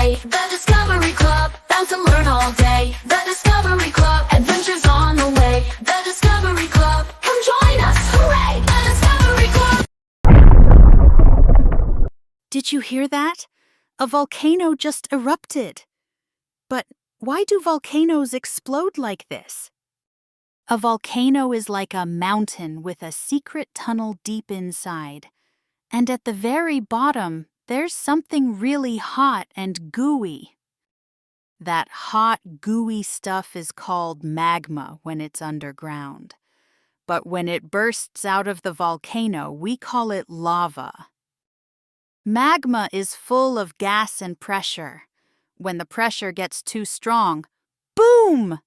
play. The Discovery Club, bound to learn all day. The Discovery Club, adventures on the way. The Discovery Club, come join us, hooray! The Discovery Club. Did you hear that? A volcano just erupted. But why do volcanoes explode like this? A volcano is like a mountain with a secret tunnel deep inside. And at the very bottom, there's something really hot and gooey. That hot, gooey stuff is called magma when it's underground. But when it bursts out of the volcano, we call it lava. Magma is full of gas and pressure. When the pressure gets too strong, boom!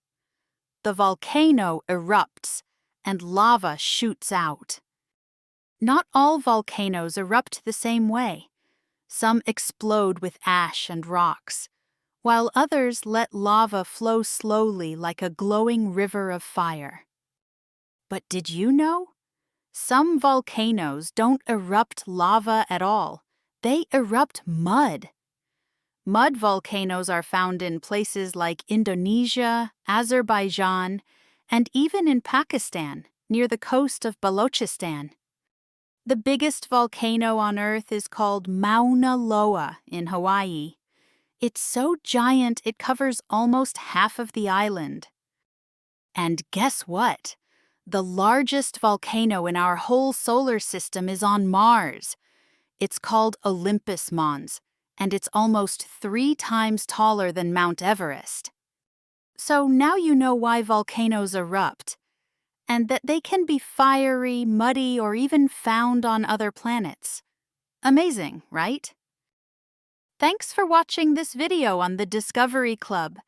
The volcano erupts and lava shoots out. Not all volcanoes erupt the same way. Some explode with ash and rocks, while others let lava flow slowly like a glowing river of fire. But did you know? Some volcanoes don't erupt lava at all. They erupt mud. Mud volcanoes are found in places like Indonesia, Azerbaijan, and even in Pakistan, near the coast of Balochistan. The biggest volcano on Earth is called Mauna Loa in Hawaii. It's so giant it covers almost half of the island. And guess what? The largest volcano in our whole solar system is on Mars. It's called Olympus Mons, and it's almost 3 times taller than Mount Everest. So now you know why volcanoes erupt, and that they can be fiery, muddy, or even found on other planets. Amazing, right? Thanks for watching this video on the Discovery Club.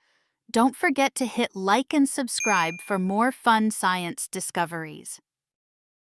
Don't forget to hit like and subscribe for more fun science discoveries.